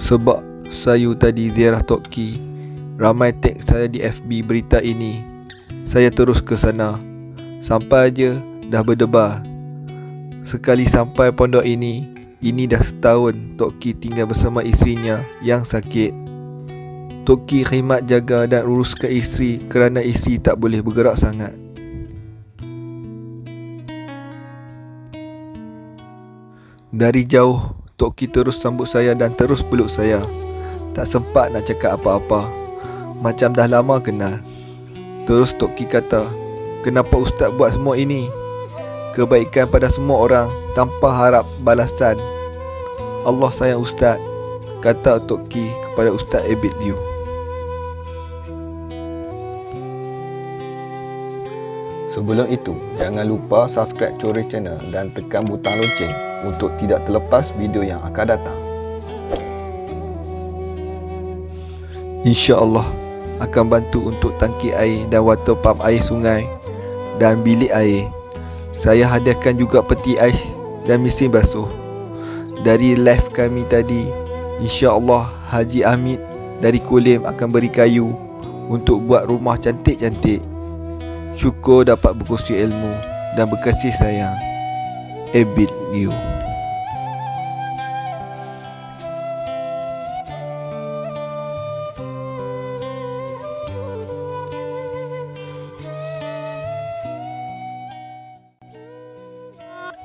Sebab saya tadi ziarah Tok Ki, ramai tag saya di FB berita ini. Saya terus ke sana. Sampai aja dah berdebar. Sekali sampai pondok ini dah setahun Tok Ki tinggal bersama isterinya yang sakit. Tok Ki khidmat jaga dan uruskan isteri kerana isteri tak boleh bergerak sangat. Dari jauh, Tok Ki terus sambut saya dan terus peluk saya. Tak sempat nak cakap apa-apa. Macam dah lama kenal. Terus Tok Ki kata, "Kenapa Ustaz buat semua ini? Kebaikan pada semua orang tanpa harap balasan. Allah sayang Ustaz," kata Tok Ki kepada Ustaz Abid Liu. Sebelum itu, jangan lupa subscribe Cores Channel dan tekan butang lonceng untuk tidak terlepas video yang akan datang. InsyaAllah akan bantu untuk tangki air dan water pump air sungai dan bilik air. Saya hadiahkan juga peti ais dan mesin basuh. Dari live kami tadi, InsyaAllah Haji Hamid dari Kulim akan beri kayu untuk buat rumah cantik-cantik. Syukur dapat berkongsi ilmu dan berkasih sayang. Abid Liu.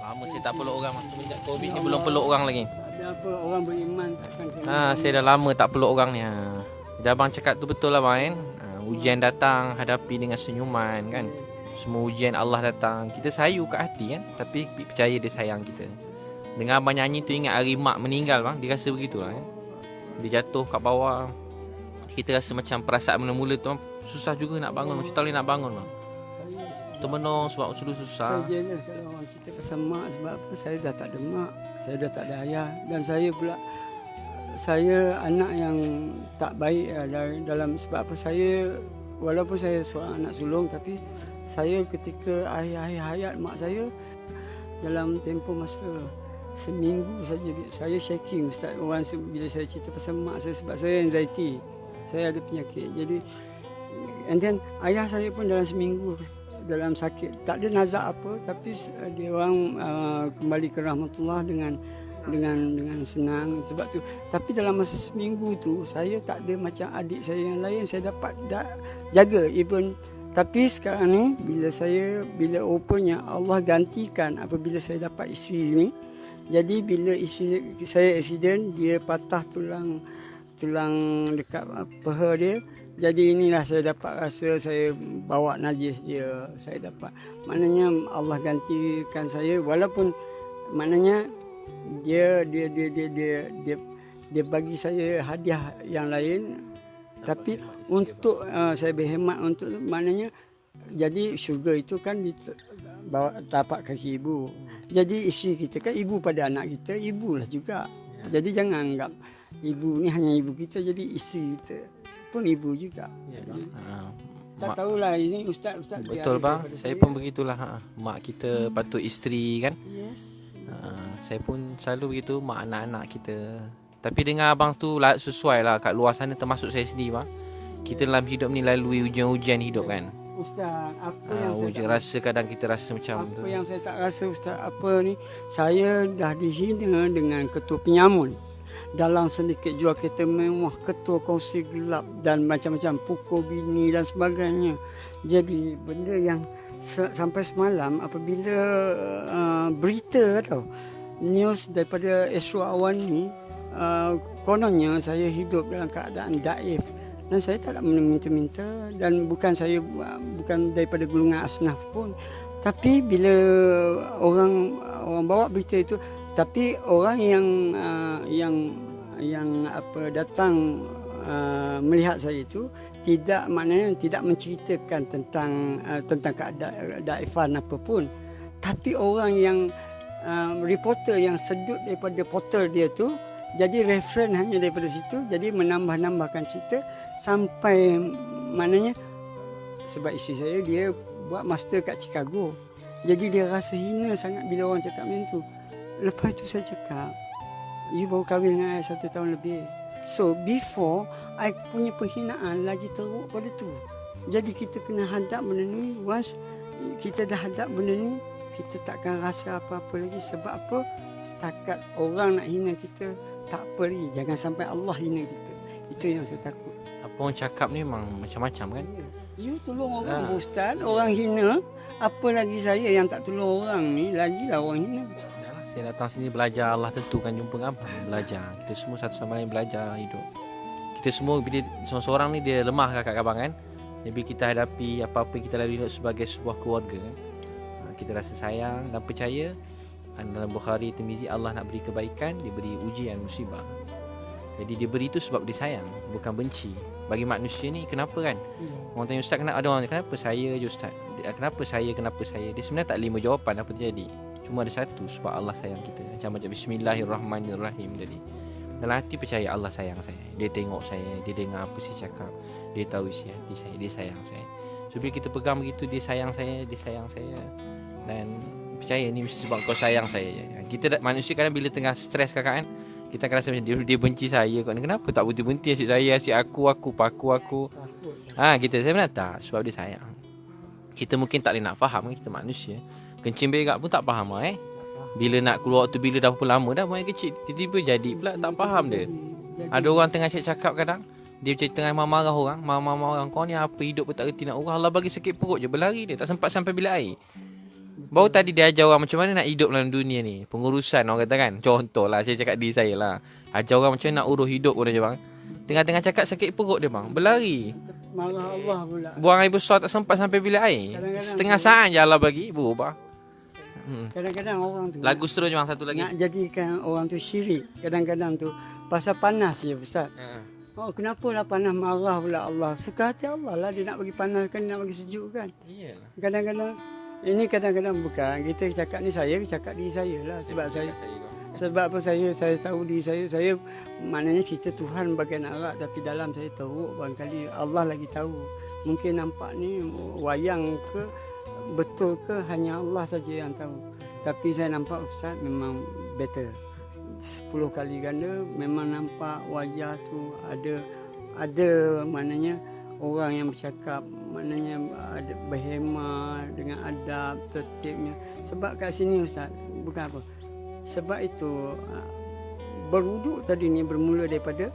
Lama saya tak peluk orang, semenjak Covid ni belum peluk orang lagi. Ada apa orang beriman takkan kena. Saya dah lama tak peluk orang ni. Jadi abang cakap tu betul lah bang kan. Ujian datang, hadapi dengan senyuman kan. Semua ujian Allah datang, kita sayu kat hati kan. Tapi percaya dia sayang kita. Dengar abang nyanyi tu ingat hari mak meninggal bang. Dia rasa begitulah kan. Dia jatuh kat bawah. Kita rasa macam perasaan mula-mula tu bang, susah juga nak bangun. Macam tak boleh nak bangun bang. Termenung sebab sudah susah. Saya jealous kalau orang cerita pasal mak. Sebab apa, saya dah tak ada mak, saya dah tak ada ayah. Dan saya pula, saya anak yang tak baik dalam sebab apa, saya walaupun saya seorang anak sulung, tapi saya ketika akhir-akhir hayat mak saya, dalam tempoh masa seminggu saja saya shaking Ustaz. Orang bila saya cerita pasal mak saya, sebab saya anxiety, saya ada penyakit. Jadi and then ayah saya pun dalam seminggu dalam sakit, tak ada nazak apa, tapi dia orang kembali ke rahmatullah dengan senang. Sebab tu, tapi dalam masa seminggu tu saya tak ada macam adik saya yang lain, saya dapat jaga even. Tapi sekarang ni bila opennya Allah gantikan apabila saya dapat isteri ni. Jadi bila isteri saya accident, dia patah tulang dekat peha dia. Jadi inilah saya dapat rasa, saya bawa najis dia, saya dapat, maknanya Allah gantikan saya. Walaupun maknanya dia bagi saya hadiah yang lain, tapi untuk saya berhemat untuk maknanya, jadi syurga itu kan bawa tapak kaki ibu. Jadi isteri kita kan ibu pada anak kita, ibulah juga. Jadi jangan anggap ibu ni hanya ibu kita, jadi isteri kita pun ibu juga. Ya, tak tahulah ini ustaz betul bang, saya pun begitulah. Mak kita patut isteri kan. Yes. Saya pun selalu begitu, mak anak-anak kita. Tapi dengan abang tu sesuai lah, kat luar sana termasuk saya sendiri bang. Kita dalam hidup ni lalui ujian-ujian hidup kan. Ustaz, apa yang saya rasa kadang kita rasa macam apa tu. yang saya tak rasa Ustaz, apa ni, saya dah dihina dengan ketua penyamun. Dalam sedikit jual kereta mewah, ketua kongsi gelap dan macam-macam, pukul bini dan sebagainya. Jadi benda yang sampai semalam apabila berita tau, news daripada Esro Awan ni, kononnya saya hidup dalam keadaan daif. Dan saya tak nak minta-minta, dan bukan daripada golongan asnaf pun. Tapi bila orang bawa berita itu, tapi orang yang datang melihat saya itu maknanya tidak menceritakan tentang keadaifan apa pun. Tapi orang yang reporter yang sedut daripada portal dia tu, jadi referen hanya daripada situ, jadi menambahkan cerita sampai maknanya, sebab isteri saya dia buat master kat Chicago. Jadi dia rasa hina sangat bila orang cakap macam tu. Lepas tu saya cakap, you baru kahwin dengan saya 1 tahun lebih. So before I punya penghinaan lagi teruk pada tu. Jadi kita kena hadap benda ni. Once kita dah hadap benda ni, kita takkan rasa apa-apa lagi. Sebab apa? Setakat orang nak hina kita, tak apa lagi. Jangan sampai Allah hina kita. Itu yang saya takut. Apa orang cakap ni memang macam-macam kan. You tolong orang Ustaz, orang hina. Apa lagi saya yang tak tolong orang ni, lagilah orang hina. Yalah, saya datang sini belajar, Allah tentukan jumpa dengan abang. Belajar. Kita semua satu sama lain belajar hidup. Kita semua bila seorang ni dia lemah kakak abang kan. Jadi kita hadapi apa-apa kita lalui sebagai sebuah keluarga kan. Kita rasa sayang dan percaya. Dalam Bukhari Tirmizi, Allah nak beri kebaikan, dia beri ujian, musibah. Jadi dia beri itu sebab dia sayang, bukan benci. Bagi manusia ni kenapa kan? Orang tanya Ustaz, kenapa? Ada orang kenapa saya je Ustaz? Kenapa saya? Dia sebenarnya tak 5 jawapan apa terjadi. Cuma ada satu, sebab Allah sayang kita. Macam Bismillahirrahmanirrahim tadi. Dalam hati percaya Allah sayang saya. Dia tengok saya, dia dengar apa saya cakap. Dia tahu isi hati saya, dia sayang saya. So bila kita pegang begitu, dia sayang saya. Dan percaya ni mesti sebab kau sayang saya. Kita manusia kadang bila tengah stres kakak kan, kita akan rasa macam dia benci saya kot. Kenapa tak berhenti-henti asyik saya, asyik aku. Kita sebenarnya tak, sebab dia sayang. Kita mungkin tak boleh nak faham kan, kita manusia. Kencing berak pun tak faham Bila nak keluar tu, bila dah berapa lama dah main kecil, tiba-tiba jadi pula tak faham dia. Ada orang tengah cakap kadang, dia macam tengah marah orang, marah orang, kau ni apa hidup pun tak reti nak urus, Allah bagi sakit perut je, berlari dia, tak sempat sampai bilik air. Baru tadi dia ajar orang macam mana nak hidup dalam dunia ni. Pengurusan orang kata kan. Contoh lah, saya cakap diri saya lah. Ajar orang macam mana nak urus hidup pun dia bang. Tengah-tengah cakap sakit perut dia bang, berlari. Marah Allah pula. Buang air besar tak sempat sampai bilik air. Setengah saat je Allah bagi, berubah. Kadang-kadang orang tu Lagu seterusnya bang, satu lagi. nak jadikan orang tu syirik. Kadang-kadang tu pasal panas je Ustaz. Oh, kenapalah panas, marah pula Allah. Suka hati Allah lah, dia nak bagi panas kan, dia nak bagi sejuk kan. Iyalah. Kadang-kadang ini kadang-kadang bukan kita cakap ni, saya cakap diri saya lah. Sebab apa saya tahu diri saya maknanya cerita Tuhan bagian Arab, tapi dalam saya teruk barangkali Allah lagi tahu. Mungkin nampak ni wayang ke, betul ke, hanya Allah saja yang tahu. Tapi saya nampak Ustaz memang better 10 kali ganda. Memang nampak wajah tu ada maknanya orang yang bercakap, maknanya ada berhema dengan adab, tertibnya. Sebab kat sini Ustaz, bukan apa. Sebab itu berwuduk tadi ni bermula daripada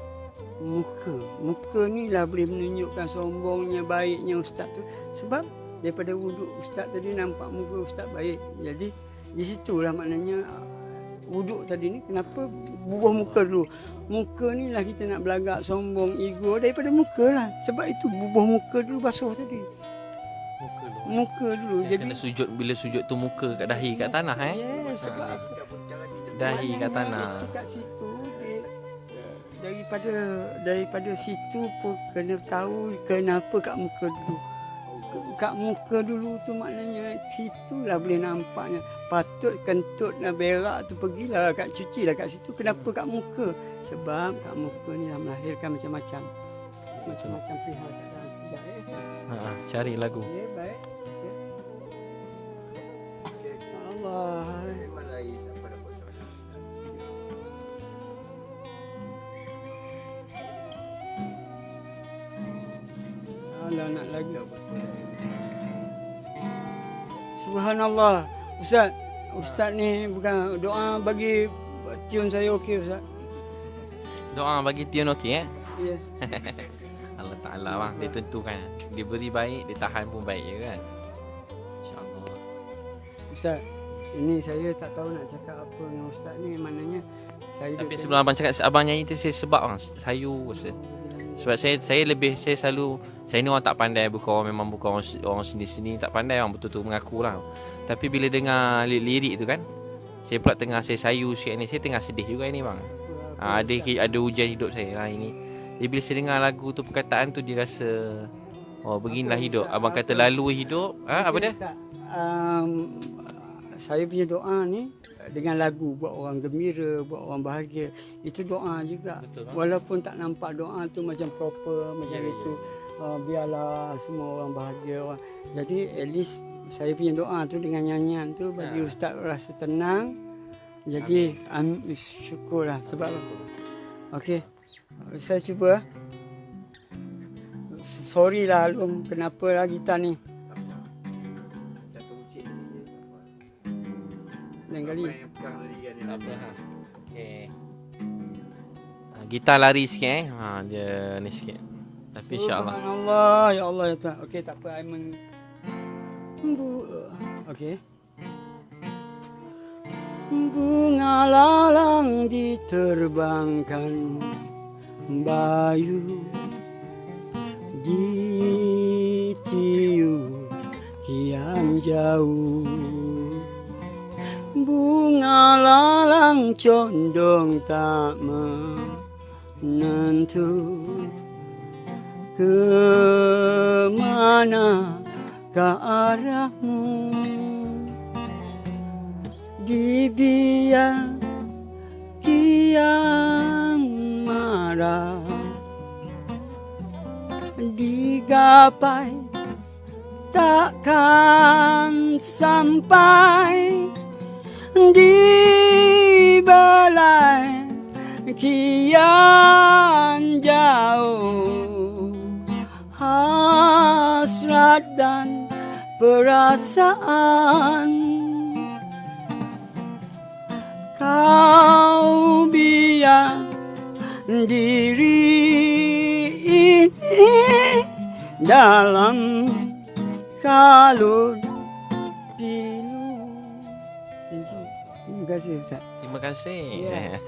muka. Muka ni lah boleh menunjukkan sombongnya, baiknya Ustaz tu. Sebab daripada wuduk Ustaz tadi nampak muka Ustaz baik. Jadi di situlah maknanya wuduk tadi ni kenapa bubuh muka dulu. Muka ni lah kita nak belagak, sombong, ego daripada muka lah. Sebab itu bubuh muka dulu basuh tadi. Muka dulu. Jadi kena sujud, bila sujud tu muka kat dahi kat tanah yes, sebab dahi kat tanah. Kat situ daripada situ pun kena tahu kenapa kat muka dulu. Kat muka dulu tu maknanya situlah boleh nampaknya. Patut kentut dan berak tu pergilah kat cucilah kat situ. Kenapa kat muka? Sebab kat muka ni dah melahirkan macam-macam pihak kat dalam. Cari lagu. Ya, baik. Allah. Allah nak lagi. Subhanallah. Ustaz ni bukan doa bagi tune saya okey Ustaz. Doa bagi tune okey Ya. Allah Ta'ala bang, dia tentukan. Dia beri baik, dia tahan pun baik je kan. InsyaAllah. Ustaz, ini saya tak tahu nak cakap apa dengan Ustaz ni. Maknanya saya Tapi sebelum abang cakap, abang nyanyi tu saya sebab bang, sayu rasa. Sebab saya selalu, saya ni orang tak pandai, bukan orang sini-sini, tak pandai orang betul-betul mengaku lah. Tapi bila dengar lirik tu kan, saya pula tengah saya sayu sikit ni, saya tengah sedih juga ni bang. Ada ujian hidup saya lah ini. Jadi bila saya dengar lagu tu, perkataan tu, dia rasa oh beginilah hidup. Abang kata lalu hidup. Apa dia? Saya punya doa ni dengan lagu buat orang gembira, buat orang bahagia. Itu doa juga. Betul, walaupun tak nampak doa tu macam proper macam itu. Biarlah semua orang bahagia. Jadi at least saya punya doa tu dengan nyanyian tu bagi Ustaz rasa tenang. Jadi syukurlah sebab okey. Saya cuba. Sorry lah Alum, kenapa lah gitar ni? Lain kali. Tak apa ha. Okey. Gitar lari sikit dia ni sikit. Tapi insya-Allah. Allah, ya Allah ya Tuhan. Okey, tak apa, Aiman. Okey. Bunga lalang diterbangkan bayu ditiup kian jauh. Bunga lalang condong tak menentu, kemana ke arahmu. Dibiar kian marah, digapai takkan sampai, dibelai kian jauh. Hasrat dan perasaan kau biar diri ini dalam kalun pilu. Terima kasih Ustaz. Terima kasih. Ya.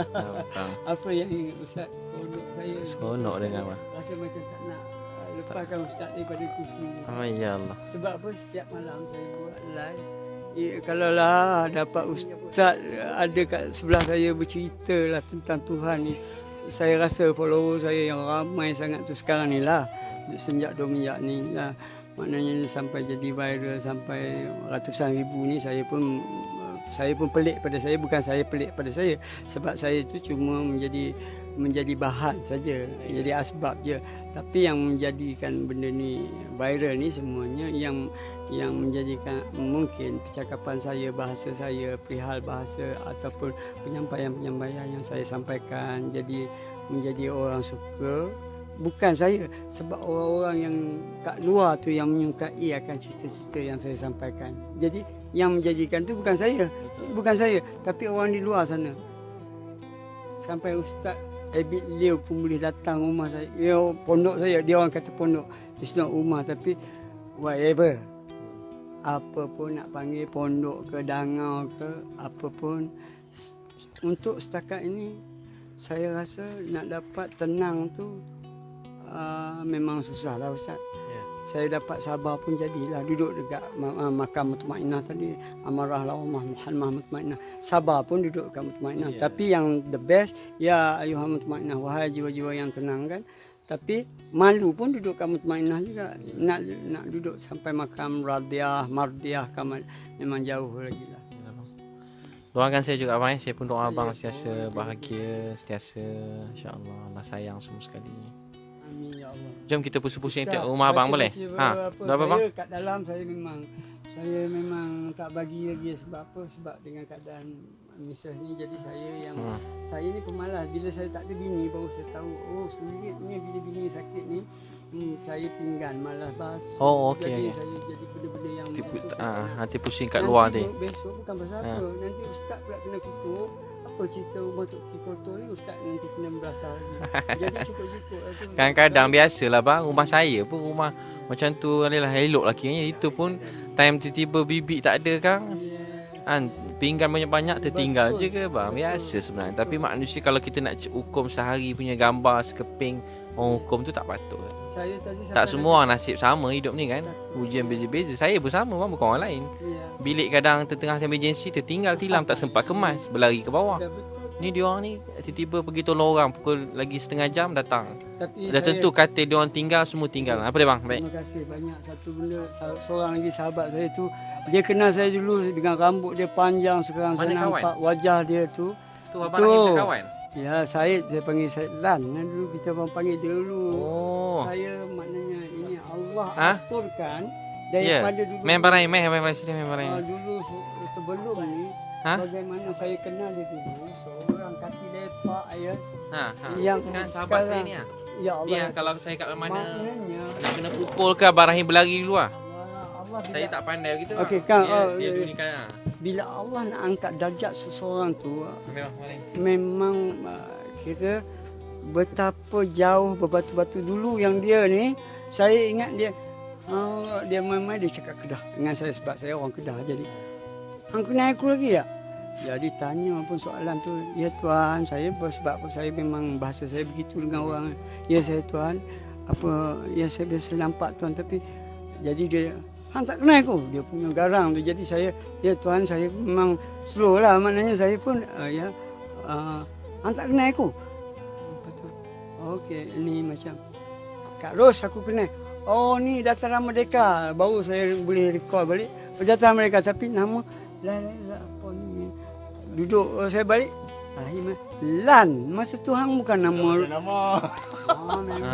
Betul. Apa yang Ustaz seronok saya? Seronok dengan apa? Rasa macam tak nak lepaskan Ustaz daripada kursi ni. Oh ya Allah. Sebab apa setiap malam saya buat live. Kalau lah dapat Ustaz ada kat sebelah saya bercerita lah tentang Tuhan ni, saya rasa follower saya yang ramai sangat tu sekarang ni lah, sejak 2 minyak ni lah, maknanya sampai jadi viral sampai ratusan ribu ni. Saya pun pelik pada saya, bukan saya pelik pada saya, sebab saya tu cuma menjadi bahan saja, jadi asbab je. Tapi yang menjadikan benda ni viral ni semuanya yang menjadikan mungkin percakapan saya, bahasa saya, perihal bahasa ataupun penyampaian-penyampaian yang saya sampaikan jadi menjadi orang suka. Bukan saya, sebab orang-orang yang kat luar tu yang menyukai akan cerita-cerita yang saya sampaikan. Jadi yang menjadikan tu bukan saya, tapi orang di luar sana. Sampai Ustaz Abid Leo pun boleh datang rumah saya. Pondok saya, dia orang kata pondok, it's not rumah, tapi whatever. Apa pun nak panggil pondok ke dangau ke apa pun, untuk setakat ini saya rasa nak dapat tenang tu memang susah lah Ustaz. Saya dapat sabar pun jadilah, duduk dekat makam mutmainnah tadi, amarah lawamah muhammah mutmainnah, sabar pun duduk dekat mutmainnah. Tapi yang the best, ya ayuhal mutmainnah, wahai jiwa-jiwa yang tenang kan. Tapi malu pun duduk kat mutmainnah juga, nak duduk sampai makam radiyah, mardiyah, kamal, memang jauh lagi lah. Doakan saya juga abang, saya pun doa abang sentiasa bahagia, sentiasa insya-Allah Allah sayang semua sekali. Amin ya Allah. Jom kita pusing-pusing tengok rumah abang boleh? Dah apa bang? Saya kat dalam saya memang tak bagi lagi, sebab apa? Sebab dengan keadaan misal ni, jadi saya ni pemalas. Bila saya tak ada bini baru saya tahu, oh sulitnya bila bini sakit ni, saya pinggan, malas basuh. Oh okey. Saya jadi benda-benda yang nanti pusing kat luar nanti. Besok bukan pasal apa, nanti ustaz pula kena kutuk. Apa cerita rumah Tok Cik kotor ni, ustaz nanti kena merasa lagi. Jadi cukup-cukup. Kadang-kadang biasalah bang, rumah saya pun rumah macam tu adalah elok lagi. Itu pun time tiba-tiba bibik tak ada kan. Pinggan banyak-banyak tertinggal je ke bang. Biasa sebenarnya. Tapi manusia kalau kita nak hukum sehari punya gambar sekeping, orang hukum tu tak patut. Tak semua orang nasib sama hidup ni kan. Ujian beza-beza. Saya pun sama bang, bukan orang lain. Bilik kadang tengah emergency tertinggal tilam, tak sempat kemas, berlari ke bawah. Ni dia orang ni tiba-tiba pergi tolong orang, pukul lagi setengah jam datang. Tapi dah tentu kata dia orang tinggal, semua tinggal. Apa dia bang? Baik. Terima kasih banyak. Satu benda, seorang lagi sahabat saya tu, dia kenal saya dulu dengan rambut dia panjang, sekarang mana saya kawan? nampak wajah dia tu. Tu abang lagi kawan. Ya, Said, saya panggil Said Lan. Dulu kita orang panggil dia dulu. Oh. Saya maknanya ini Allah aturkan daripada dulu. Member Rahim, member sini member Rahim. Dulu sebelum ni, Ha? bagaimana saya kenal dia dulu, seorang kaki lepak ya. Yang sekarang sahabat saya ni ah. Ya Allah. Dia yang kalau saya kat mana maknanya nak kena pukul ke Abang Rahim berlari dulu ah. Allah Saya tak pandai gitu. Okey, Kang, Dia dulu ni kan. bila Allah nak angkat darjat seseorang tu, Memang Rahim. memang kira betapa jauh berbatu-batu dulu yang dia ni. Saya ingat dia dia main-main dia cakap Kedah dengan saya sebab saya orang Kedah. Jadi hang kenal aku lagi tak? Jadi tanya pun soalan tu, ya tuan, saya sebab apa saya memang bahasa saya begitu dengan orang. Ya saya tuan, apa ya saya biasa nampak tuan, tapi jadi dia hang tak kenal aku, dia punya garang tu. Jadi saya, ya tuan, saya memang slow lah, maknanya saya pun hang tak kenal aku. Betul. Okey, ini macam Kak Ros aku kenal. Oh ni Dataran Merdeka, baru saya boleh recall balik Dataran Merdeka, tapi nama apa ni, duduk saya balik Rahim Lan, masa tu hang bukan nama.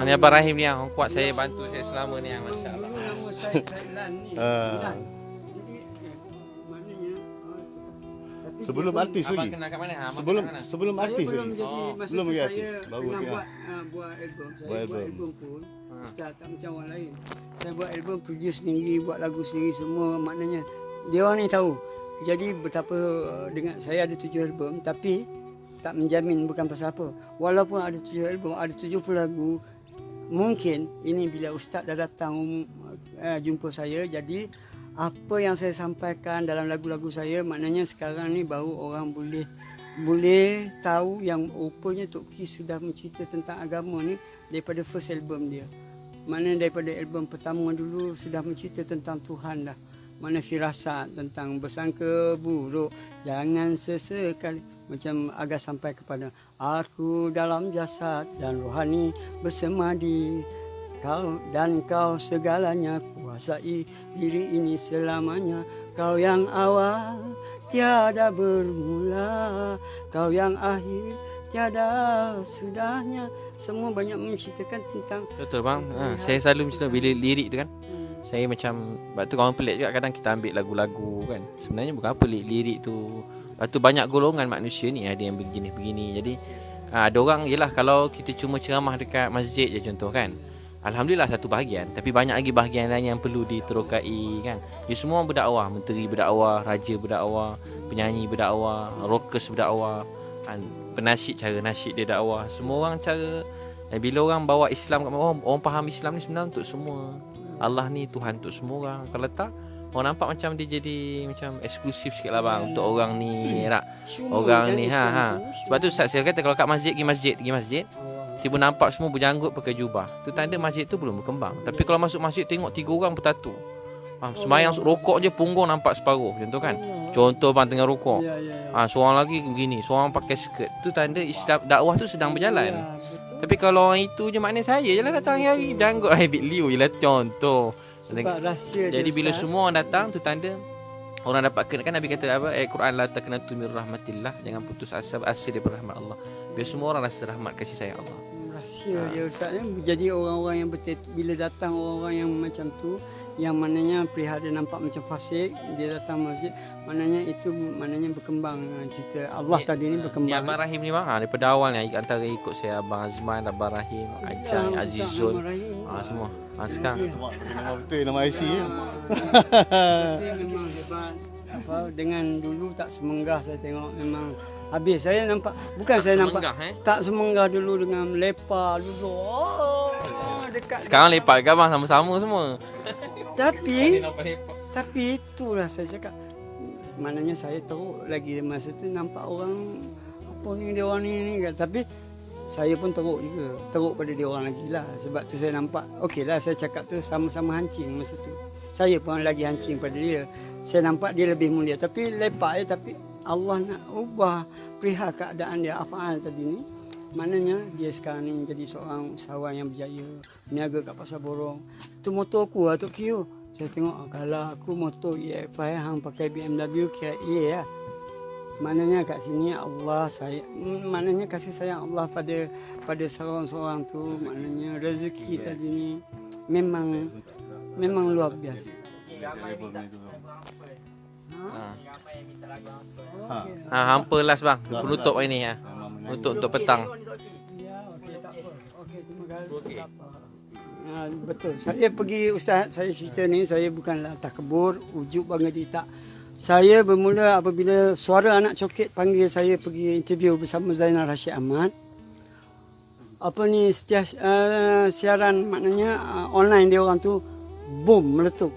Ni Abang Rahim ni yang kuat saya bantu saya selama ni masya-Allah. Nama saya Lan ni. Lan. Jadi maknanya tapi Sebelum artis Abang lagi. kenal kat mana? Sebelum artis belum lagi. jadi masa Belum tu lagi saya artis. Baru tengah kenal. buat album. Saya Buat buat album. album pun Ustaz tak macam orang lain. Saya buat album, produce sendiri, buat lagu sendiri semua, maknanya dia orang ni tahu. Jadi betapa dengan saya ada 7 album, tapi tak menjamin bukan pasal apa. Walaupun ada 7 album, ada 70 lagu, mungkin ini bila Ustaz dah datang jumpa saya, jadi apa yang saya sampaikan dalam lagu-lagu saya, maknanya sekarang ni baru orang boleh tahu yang rupanya Tok Ki sudah mencerita tentang agama ni daripada first album dia. Maknanya daripada album pertama dulu sudah mencerita tentang Tuhan dah. Mana firasat tentang bersangka buruk, jangan sesekali, macam agak sampai kepada aku dalam jasad dan rohani bersemadi, kau dan kau segalanya, kuasai diri ini selamanya, kau yang awal tiada bermula, kau yang akhir tiada sudahnya. Semua banyak menceritakan tentang Betul bang. Saya selalu macam tu bila lirik tu kan. Saya macam, sebab tu kawan pelik juga kadang kita ambil lagu-lagu kan. Sebenarnya bukan apa lirik tu. Lepas tu banyak golongan manusia ni, ada yang begini-begini. Jadi ada orang, yelah kalau kita cuma ceramah dekat masjid je contoh kan, alhamdulillah satu bahagian. Tapi banyak lagi bahagian lain yang perlu diterokai kan. Dia semua berdakwah, menteri berdakwah, raja berdakwah, penyanyi berdakwah, rockers berdakwah, penasyid cara nasyid dia dakwah. Semua orang cara. Dan bila orang bawa Islam kat orang faham Islam ni sebenarnya untuk semua. Allah ni Tuhan untuk semua orang. Kalau tak, orang nampak macam dia jadi macam eksklusif sikit lah bang, untuk orang ni tak. Orang ni Sebab tu Ustaz saya kata kalau kat masjid pergi masjid, tiba nampak semua berjanggut pakai jubah, tu tanda masjid tu belum berkembang. Tapi kalau masuk masjid tengok 3 orang bertatu, semayang rokok je punggung nampak separuh contoh kan. Contoh bang tengah rokok. Seorang lagi begini, seorang pakai skirt, tu tanda Islam dakwah tu sedang berjalan. Tapi kalau orang itu je, maknanya saya je lah datang hari janggut Habib Liu je lah contoh. Jadi bila semua orang datang, tu tanda orang dapat kena. Kan Nabi kata apa, Quran la taqnatu min rahmatillah, jangan putus asa daripada rahmat Allah. Biar semua orang rasa rahmat kasih sayang Allah. Rahsia dia Ustaz. Jadi orang-orang yang bila datang orang-orang yang macam tu, yang mananya perihal dia nampak macam fasik, dia datang masjid, maknanya itu maknanya berkembang cerita Allah tadi ni berkembang. Ni Abang Rahim ni bang, daripada awal ni antara ikut saya Abang Azman, Abang Rahim, Ajay, Azizul, semua. Sekarang Nama betul nama IC ya. Tapi memang hebat. Dengan dulu tak semenggah saya tengok, memang habis saya nampak, bukan saya nampak tak semenggah dulu dengan lepak dulu. Dekat sekarang lepak ke bang sama-sama semua. Tapi itulah saya cakap, maknanya saya teruk lagi masa tu nampak orang apa ni dia orang ni kan. Tapi saya pun teruk juga, teruk pada dia orang lagi lah. Sebab tu saya nampak, okey lah saya cakap tu sama-sama hancing masa tu. Saya pun lagi hancing pada dia. Saya nampak dia lebih mulia, tapi lepak je. Tapi Allah nak ubah perihal keadaan dia, Af'al tadi ni. Maknanya dia sekarang ni menjadi seorang usahawan yang berjaya, berniaga kat Pasar Borong. Tu motor aku lah Tok Kio. Saya tengok kalau aku motor EFI hang pakai BMW kira lah. Maknanya kat sini Allah maknanya kasih sayang Allah pada seorang-seorang tu, maknanya rezeki tadi ni memang luar biasa. Level tu. Hampa last bang. Penutup hari ni untuk petang. Ya, okey tak apa. Okey, terima kasih. Betul. Saya pergi Ustaz, saya cerita ni, saya bukanlah takbur, ujub bangga tak. Saya bermula apabila Suara Anak Coket panggil saya pergi interview bersama Zainal Rashid Ahmad. Siaran maknanya online dia orang tu boom meletup.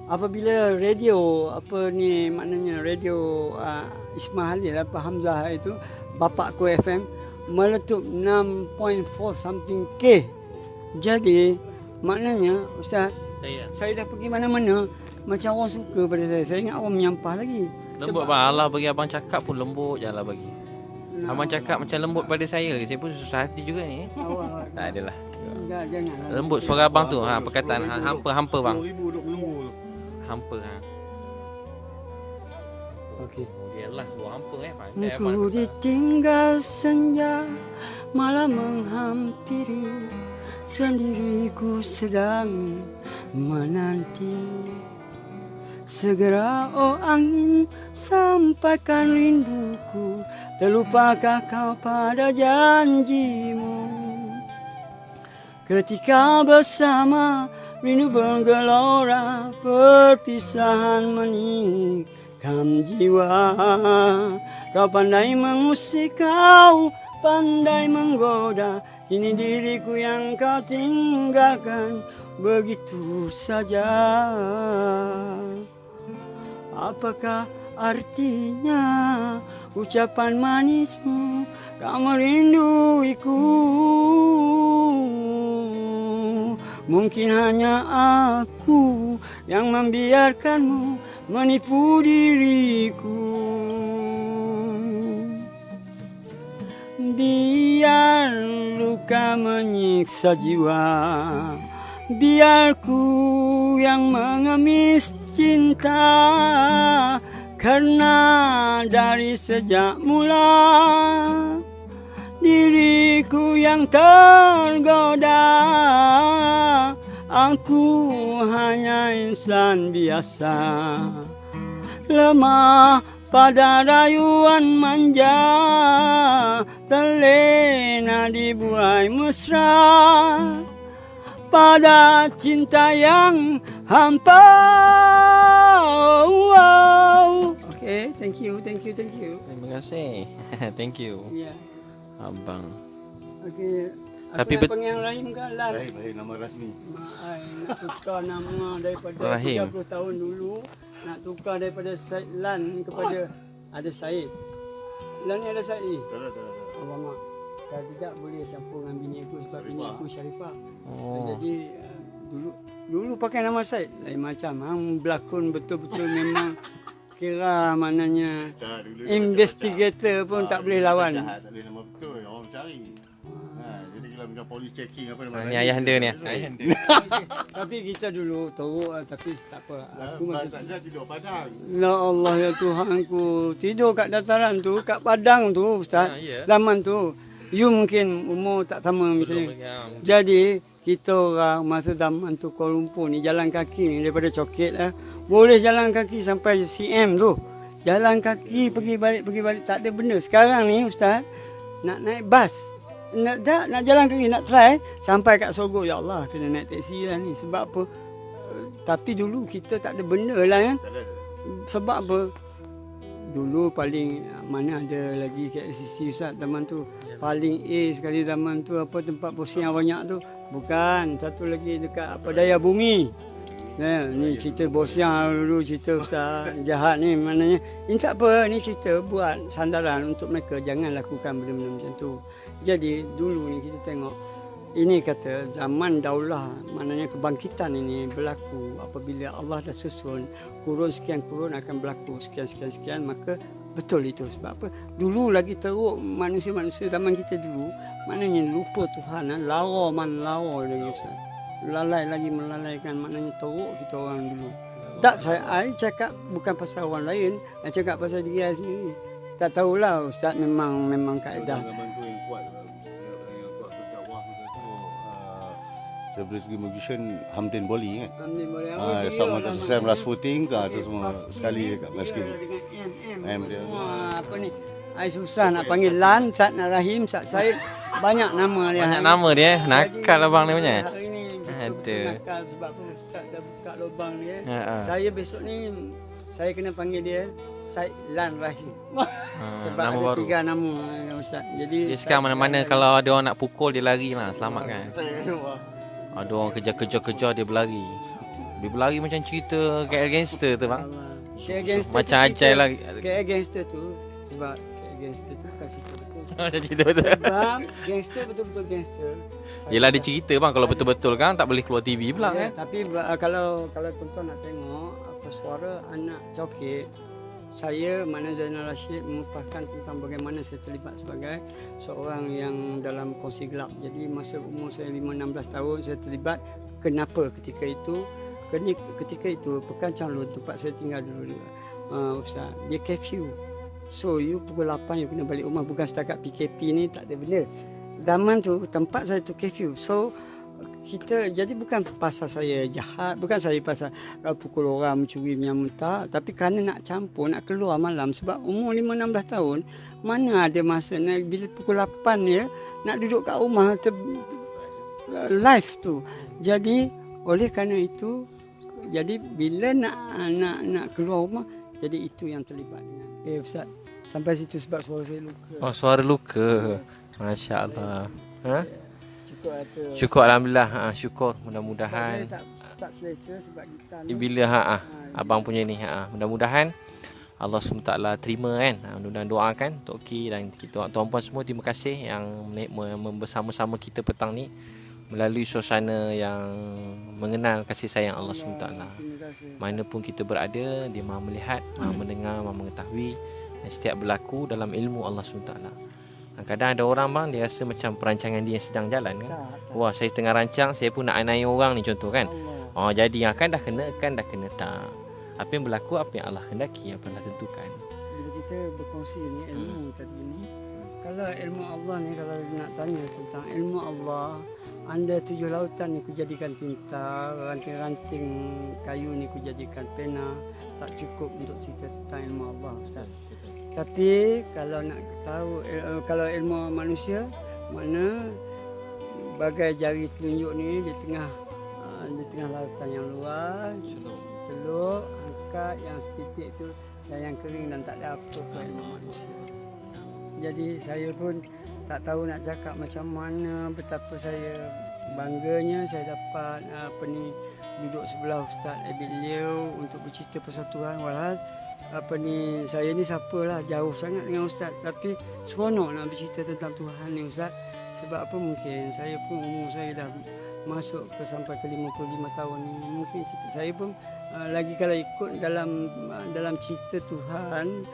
Apabila radio radio Ismail Halil Hamzah itu Bapakku FM meletup 6.4 something K. Jadi maknanya Ustaz, saya dah pergi mana-mana macam orang suka pada saya. Saya ingat orang menyampah lagi. Lembut bang, Allah bagi abang cakap pun lembut je Allah bagi. Abang cakap macam lembut pada saya lagi. Saya pun susah hati juga ni. Tak adalah. Jangan. Lembut suara abang tu. Perkataan hampa bang. 10,000 duk menunggu. Hampa Okey. Dia lah suara hampa pandai abang. Ku ditinggal senja, malam menghampiri, sendiriku sedang menanti. Segera oh angin sampaikan rinduku, terlupakah kau pada janjimu? Ketika bersama rindu bergelora, perpisahan menikam jiwa. Kau pandai mengusik, kau pandai menggoda, kini diriku yang kau tinggalkan begitu saja. Apakah artinya ucapan manismu, kau merinduiku? Mungkin hanya aku yang membiarkanmu menipu diriku. Biar luka menyiksa jiwa, biar ku yang mengemis cinta. Karena dari sejak mula diriku yang tergoda. Aku hanya insan biasa, lemah pada rayuan manja, terlena dibuai mesra pada cinta yang hampa. Okay, thank you. Terima kasih. Thank you. Ya. Abang. Okay. Tapi pengen Rahim ke Lan? Rahim nama rasmi. Nak tukar nama daripada Rahim. 30 tahun dulu, nak tukar daripada Said Lan kepada ada Said. Lan ni ada Said ni? Tak. Alamak. Kalau tidak boleh campur dengan bini aku sebab bini aku Syarifah. Oh. Jadi dulu pakai nama Said. Lain macam. Hang berlakon betul-betul memang kira maknanya investigator pun tak boleh lawan. Tak boleh nama betul. Orang cari. Jadi kalau macam polis checking apa nama. Ni ayah anda ni. Tapi kita dulu teruk lah, tapi tak apa. Aku masih tak tidur padang. Ya Allah ya Tuhanku. Tidur kat dataran tu, kat padang tu Ustaz. Ya. Zaman tu. You mungkin umur tak sama misalnya. Jadi kita orang masa zaman tu Kuala Lumpur ni jalan kaki ni daripada Coket lah. Boleh jalan kaki sampai CM tu. Jalan kaki pergi balik tak ada benda. Sekarang ni Ustaz nak naik bas. Nak jalan kaki, nak try sampai kat Sogo. Ya Allah, kena naik teksi lah ni. Sebab apa? Tapi dulu kita tak ada benda lah kan. Sebab apa? Dulu paling mana ada lagi KLCC Ustaz zaman tu. Paling A sekali zaman tu apa tempat posting yang banyak tu. Bukan, satu lagi dekat apa Daya Bumi. Ni cerita bosian dulu, cerita Ustaz jahat ni maknanya. Ini tak apa, ni cerita buat sandaran untuk mereka jangan lakukan benda-benda macam tu. Jadi dulu ni kita tengok ini kata zaman daulah, maknanya kebangkitan ini berlaku apabila Allah dah susun kurun sekian kurun akan berlaku sekian, maka betul itu. Sebab apa? Dulu lagi teruk manusia-manusia zaman kita dulu, maknanya lupa Tuhan, lara lagi Ustaz. Lalai lagi melalaikan, maknanya teruk kita orang dulu. Tak, saya cakap bukan pasal orang lain, saya cakap pasal diri saya sendiri. Tak tahulah Ustaz, memang kaedah. Zaman tu yang kuat berdakwah masa tu Dari segi magician Hamdan Boli kan. Ambil boleh. Sama macam Sam Rasputin tu semua sekali dekat Meskin. Dengan M dia. semua apa ni? Ai susah nak panggil Lan, Sat nak Rahim, Sat Said. Banyak nama dia. Banyak nama dia. Nakal abang ni punya. Hari ni betul-betul nakal sebab apa Ustaz dah buka lubang ni. Saya besok ni saya kena panggil dia Said Lan Rahim. Sebab nama ada baru. 3 nama Ustaz. Jadi Dia sekarang mana-mana kalau ada orang nak pukul dia lari lah, selamat kan. Ada orang kejar-kejar dia berlari. Dia berlari macam cerita KL Gangster tu bang. KL Gangster Macam tu Acai cerita- lagi. KL Gangster tu sebab KL Gangster tu bukan cerita betul. Macam cerita betul. Sebab gangster betul-betul gangster. Yelah dia cerita bang, kalau betul-betul kan tak boleh keluar TV pula kan. Tapi kalau tuan-tuan nak tengok apa suara anak coket, saya Mana Zainal Rashid mengupas tentang bagaimana saya terlibat sebagai seorang yang dalam kongsi gelap. Jadi masa umur saya 5-16 tahun saya terlibat. Kenapa ketika itu? Ketika itu Pekan Changlun tempat saya tinggal dulu Ustaz, dia curfew. So you pukul 8 you kena balik rumah, bukan setakat PKP ni tak ada benda. Zaman tu tempat saya tu curfew. So kita jadi bukan pasal saya jahat, bukan saya pasal pukul orang mencuri menyambut tak, tapi kerana nak campur, nak keluar malam sebab umur 5-16 tahun, mana ada masa nak bila pukul 8 ya nak duduk kat rumah live tu. Jadi oleh kerana itu jadi bila nak keluar rumah, jadi itu yang terlibat dengan Ustaz. Sampai situ sebab suara saya luka. Oh suara luka. Masya-Allah. Ha? Cukup ada. Syukur alhamdulillah. Syukur Saya mudah-mudahan tak selesa sebab gitar ni. bila abang punya ni mudah-mudahan Allah SWT terima kan. Mudah-mudahan doakan Tok Ki dan kita tuan-puan semua, terima kasih yang bersama-sama kita petang ni melalui suasana yang mengenal kasih sayang Allah SWT. Terima kasih. Mana pun kita berada, dia Maha melihat, Maha mendengar, Maha mengetahui. Dan setiap berlaku dalam ilmu Allah SWT. Kadang ada orang bang, dia rasa macam perancangan dia yang sedang jalan kan. Tak. Wah, saya tengah rancang, saya pun nak anai orang ni contoh kan. Allah. Oh, jadi yang dah kena tak. Apa yang berlaku, apa yang Allah hendaki, apa yang Allah tentukan. Bila kita berkongsi ni ilmu tadi ni, kalau ilmu Allah ni, kalau nak tanya tentang ilmu Allah, anda 7 lautan ni ku jadikan tinta, ranting-ranting kayu ni ku jadikan pena, tak cukup untuk cerita tentang ilmu Allah Ustaz. Tapi kalau nak tahu kalau ilmu manusia, mana bagai jari telunjuk ni di tengah lautan yang luas, celup, angkat yang setitik tu dan yang kering dan tak ada apa pun ilmu manusia. Jadi saya pun tak tahu nak cakap macam mana, betapa saya bangganya saya dapat duduk sebelah Ustaz Abid Liu untuk bercerita pasal Tuhan. Walhal saya ni siapalah, jauh sangat dengan Ustaz, tapi seronok nak bercerita tentang Tuhan ni Ustaz. Sebab apa, mungkin saya pun umur saya dah masuk ke sampai ke 55 tahun ni, mungkin saya pun lagi kalau ikut dalam cerita Tuhan,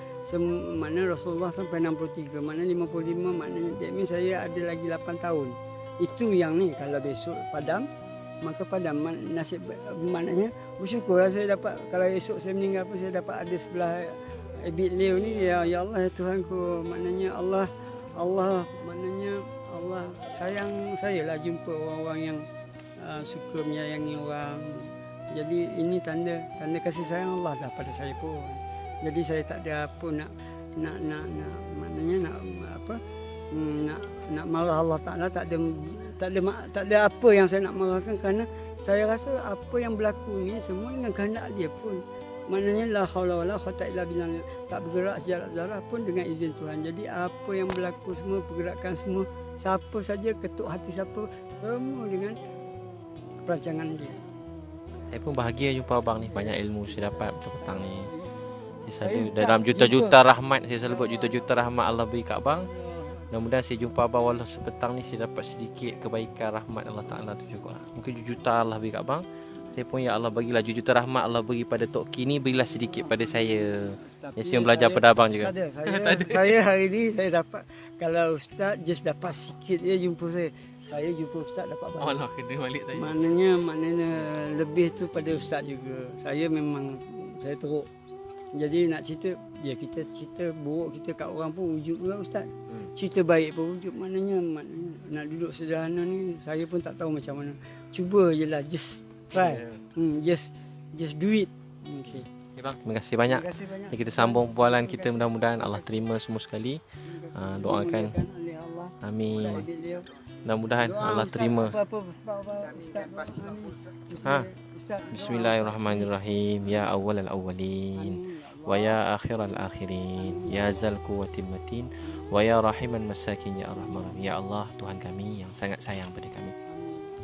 mana Rasulullah sampai 63, mana 55, maknanya that means saya ada lagi 8 tahun. Itu yang ni, kalau besok padam, maka padam nasib, maknanya bersyukurlah saya dapat. Kalau esok saya meninggal pun saya dapat ada sebelah Abid Liu ni, ya Allah ya Tuhanku, maknanya Allah maknanya Allah sayang saya lah jumpa orang-orang yang suka menyayangi orang. Jadi ini tanda kasih sayang Allah dah pada saya pun. Jadi saya tak ada apa nak maknanya nak marah Allah Taala, tak ada apa yang saya nak marahkan, kerana saya rasa apa yang berlaku ni semua dengan kehendak dia pun. Maknanya la haula wala quwwata illa billah, tak bergerak sejarak zarah pun dengan izin Tuhan. Jadi apa yang berlaku semua, pergerakan semua, siapa saja ketuk hati siapa, semua dengan perancangan dia. Saya pun bahagia jumpa abang ni, banyak ilmu saya dapat petang ni. Saya selalu Saya dalam tak juta-juta rahmat, saya selalu buat juta-juta rahmat Allah beri kat abang. Mudah-mudahan saya jumpa abang walau sepetang ni saya dapat sedikit kebaikan rahmat Allah Ta'ala tu juga. Mungkin juta Allah beri kat abang. Saya pun ya Allah bagilah juta rahmat Allah beri pada Tok Ki ni, berilah sedikit pada saya. Tapi Saya belajar pada abang juga. Tak ada. Saya hari ni saya dapat, kalau Ustaz just dapat sikit je jumpa saya jumpa Ustaz dapat banyak. Allah kena balik saya. Maknanya lebih tu pada Ustaz juga. Saya memang saya teruk. Jadi nak cerita, ya kita cerita buruk kita kat orang pun wujud juga Ustaz. Cerita baik pun wujud. Maknanya nak duduk sederhana ni saya pun tak tahu macam mana. cuba je lah, just try. Just do it. Okay. Okay, bang. Terima kasih banyak. Terima kasih banyak. Kita sambung perbualan kita, mudah-mudahan Allah terima semua sekali. Doakan. Oleh Allah. Amin. Sahabat beliau. Mudah-mudahan Doa Allah Ustaz, terima. Apa-apa sebab Ustaz buat ni. Ha. Ustaz. Bismillahirrahmanirrahim. Ya awwalal awwalin wa ya akhiral akhirin, ya zal quwwatil matin wa ya rahiman masakin, ya arhamar rahim. Ya Allah, Tuhan kami yang sangat sayang pada kami.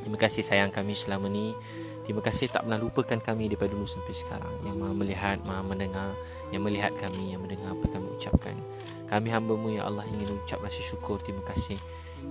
Terima kasih sayang kami selama ni. Terima kasih tak pernah lupakan kami daripada dulu sampai sekarang. Yang Maha melihat, Maha mendengar, yang melihat kami, yang mendengar apa kami ucapkan. Kami hamba-Mu ya Allah ingin ucap rasa syukur, terima kasih.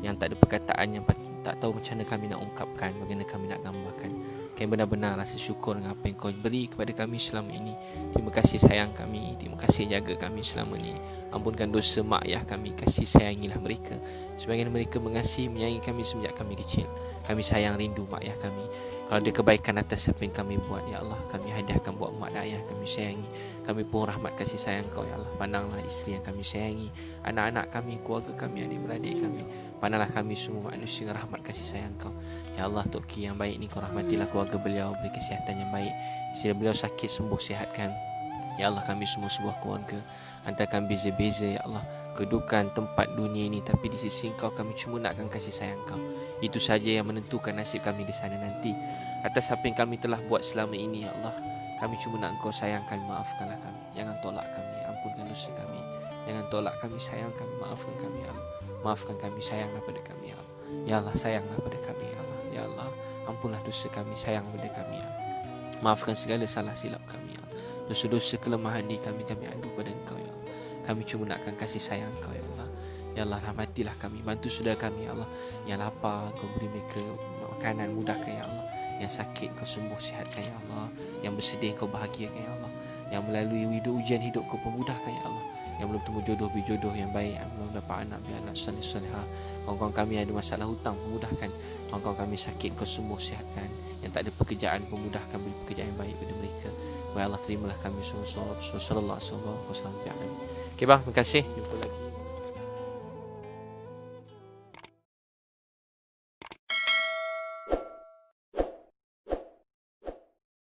Yang tak ada perkataan, yang tak tahu macam mana kami nak ungkapkan, bagaimana kami nak gambarkan. Kami benar-benar rasa syukur dengan apa yang Kau beri kepada kami selama ini. Terima kasih sayang kami. Terima kasih jaga kami selama ini. Ampunkan dosa mak ayah kami. Kasih sayangilah mereka sebagaimana mereka mengasihi menyayangi kami semenjak kami kecil. Kami sayang rindu mak ayah kami. Kalau ada kebaikan atas apa yang kami buat, ya Allah, kami hadiahkan buat mak dan ayah kami sayangi. Kami pun rahmat kasih sayang Kau ya Allah. Pandanglah isteri yang kami sayangi, anak-anak kami, keluarga kami, adik-beradik kami. Pandanglah kami semua manusia dengan rahmat kasih sayang Kau. Ya Allah, Tok Ki yang baik ni Kau rahmatilah keluarga beliau, beri kesihatan yang baik. Isteri beliau sakit, sembuh, sihatkan. Ya Allah, kami semua sebuah keluarga. Antarkan beza-beza ya Allah, kedudukan tempat dunia ini, tapi di sisi Kau kami cuma nakkan kasih sayang Kau. Itu saja yang menentukan nasib kami di sana nanti. Atas apa yang kami telah buat selama ini ya Allah, kami cuma nak Engkau sayang kami, maafkanlah kami. Jangan tolak kami, ampunkan dosa kami. Jangan tolak kami, sayang kami, maafkan kami ya Allah. Maafkan kami, sayanglah pada kami ya Allah. Ya Allah, sayanglah pada kami ya Allah. Ya Allah, ampunlah dosa kami, sayang pada kami ya Allah. Maafkan segala salah silap kami ya Allah. Dosa-dosa kelemahan di kami adu pada Engkau ya Allah. Kami cuma nakkan kasih sayang Engkau ya Allah. Ya Allah, rahmatilah kami, bantu saudara kami ya Allah. Yang lapar, Kau beri mereka makanan, mudahkan ya Allah. Yang sakit, Kau sembuh, sihatkan ya Allah. Yang bersedih, Kau bahagiakan ya Allah. Yang melalui ujian hidup, Kau pemudahkan ya Allah. Yang belum temu jodoh, beri jodoh yang baik. Yang belum dapat anak, beri anak salih-salihah. Kawan-kawan kami ada masalah hutang, pemudahkan. Kawan-kawan kami sakit, Kau sembuh, sihatkan. Yang tak ada pekerjaan, pemudahkan, beri pekerjaan yang baik pada mereka. Ya Allah, terimalah kami semua. Sallallahu alaihi wasallam. Okey bang, terima kasih. Jumpa lagi.